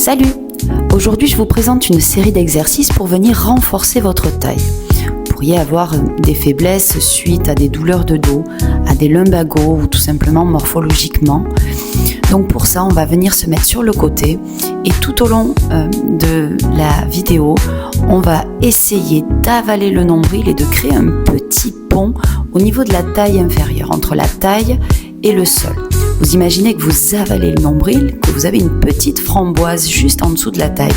Salut! Aujourd'hui, je vous présente une série d'exercices pour venir renforcer votre taille. Vous pourriez avoir des faiblesses suite à des douleurs de dos, à des lumbagos ou tout simplement morphologiquement. Donc pour ça, on va venir se mettre sur le côté et tout au long de la vidéo, on va essayer d'avaler le nombril et de créer un petit pont au niveau de la taille inférieure, entre la taille et le sol. Vous imaginez que vous avalez le nombril, que vous avez une petite framboise juste en dessous de la taille.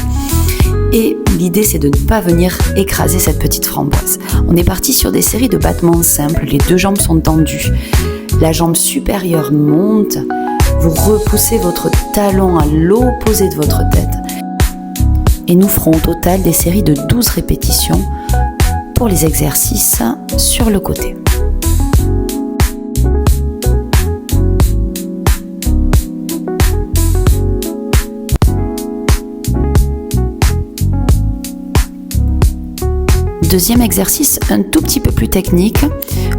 Et l'idée, c'est de ne pas venir écraser cette petite framboise. On est parti sur des séries de battements simples. Les deux jambes sont tendues. La jambe supérieure monte. Vous repoussez votre talon à l'opposé de votre tête. Et nous ferons au total des séries de 12 répétitions pour les exercices sur le côté. Deuxième exercice, un tout petit peu plus technique.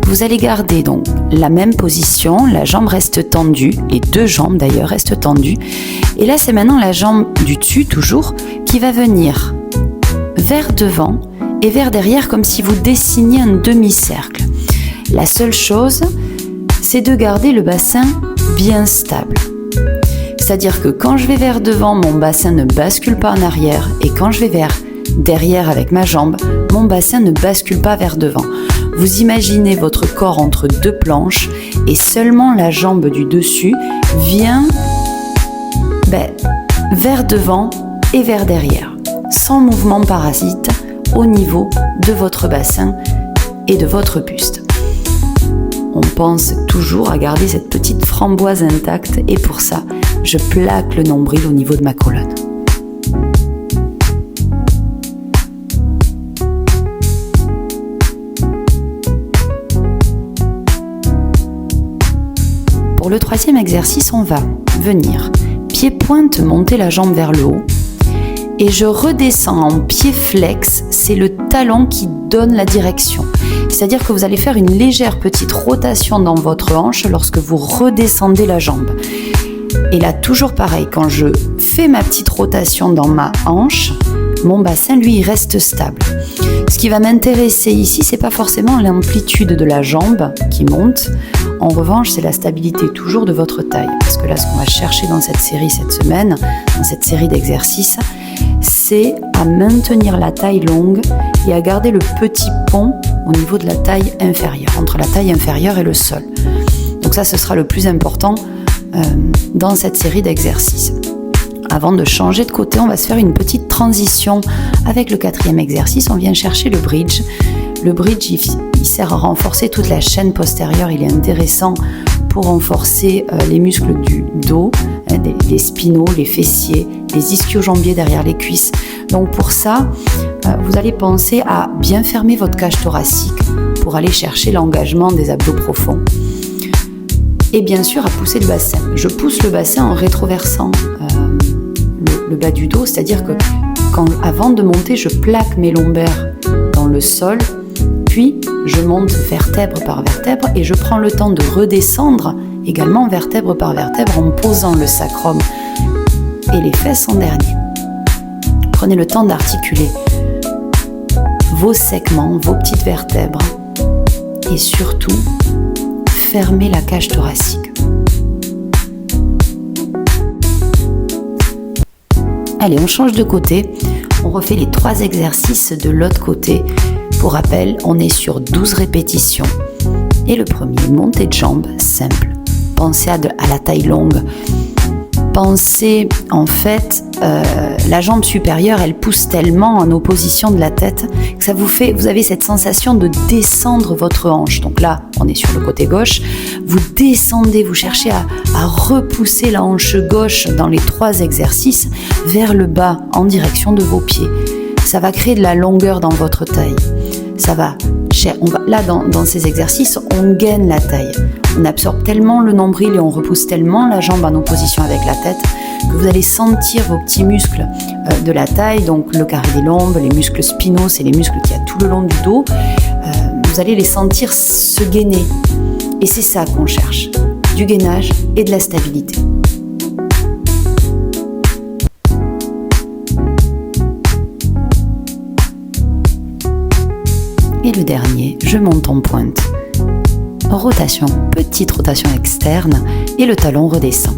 Vous allez garder donc la même position, la jambe reste tendue, les deux jambes d'ailleurs restent tendues. Et là, c'est maintenant la jambe du dessus, toujours, qui va venir vers devant et vers derrière, comme si vous dessiniez un demi-cercle. La seule chose, c'est de garder le bassin bien stable. C'est-à-dire que quand je vais vers devant, mon bassin ne bascule pas en arrière, et quand je vais vers derrière avec ma jambe, mon bassin ne bascule pas vers devant. Vous imaginez votre corps entre deux planches et seulement la jambe du dessus vient vers devant et vers derrière, sans mouvement parasite au niveau de votre bassin et de votre buste. On pense toujours à garder cette petite framboise intacte et pour ça, je plaque le nombril au niveau de ma colonne. Pour le troisième exercice, on va venir pied-pointe, monter la jambe vers le haut et je redescends en pied flex, c'est le talon qui donne la direction. C'est-à-dire que vous allez faire une légère petite rotation dans votre hanche lorsque vous redescendez la jambe. Et là, toujours pareil, quand je fais ma petite rotation dans ma hanche, mon bassin, lui, il reste stable. Ce qui va m'intéresser ici, c'est pas forcément l'amplitude de la jambe qui monte. En revanche, c'est la stabilité toujours de votre taille. Parce que là, ce qu'on va chercher dans cette série cette semaine, dans cette série d'exercices, c'est à maintenir la taille longue et à garder le petit pont au niveau de la taille inférieure, entre la taille inférieure et le sol. Donc ça, ce sera le plus important dans cette série d'exercices. Avant de changer de côté, on va se faire une petite transition avec le quatrième exercice. On vient chercher le bridge. Le bridge, il sert à renforcer toute la chaîne postérieure. Il est intéressant pour renforcer les muscles du dos, les spinaux, les fessiers, les ischio-jambiers derrière les cuisses. Donc pour ça, vous allez penser à bien fermer votre cage thoracique pour aller chercher l'engagement des abdos profonds. Et bien sûr, à pousser le bassin. Je pousse le bassin en rétroversant le bas du dos, c'est-à-dire que avant de monter, je plaque mes lombaires dans le sol, puis je monte vertèbre par vertèbre et je prends le temps de redescendre également vertèbre par vertèbre en posant le sacrum et les fesses en dernier. Prenez le temps d'articuler vos segments, vos petites vertèbres et surtout, fermez la cage thoracique. Allez, on change de côté. On refait les 3 exercices de l'autre côté. Pour rappel, on est sur 12 répétitions. Et le premier, montée de jambes, simple. Pensez à la taille longue. Pensez, en fait, la jambe supérieure, elle pousse tellement en opposition de la tête que vous avez cette sensation de descendre votre hanche. Donc là, on est sur le côté gauche. Vous descendez, vous cherchez à repousser la hanche gauche dans les 3 exercices vers le bas, en direction de vos pieds. Ça va créer de la longueur dans votre taille. Là, dans ces exercices, on gaine la taille. On absorbe tellement le nombril et on repousse tellement la jambe en opposition avec la tête que vous allez sentir vos petits muscles de la taille, donc le carré des lombes, les muscles spinaux, c'est les muscles qu'il y a tout le long du dos. Vous allez les sentir se gainer. Et c'est ça qu'on cherche, du gainage et de la stabilité. Et le dernier, je monte en pointe. Rotation, petite rotation externe et le talon redescend.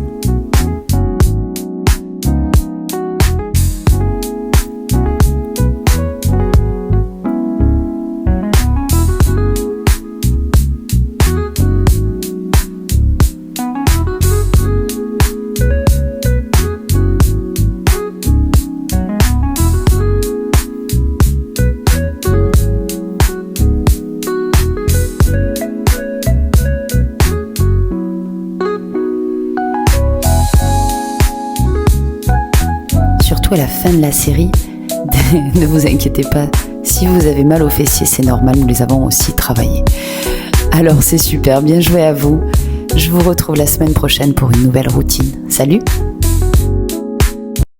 À la fin de la série, ne vous inquiétez pas, si vous avez mal aux fessiers, c'est normal, nous les avons aussi travaillés. Alors c'est super, bien joué à vous. Je vous retrouve la semaine prochaine pour une nouvelle routine. Salut!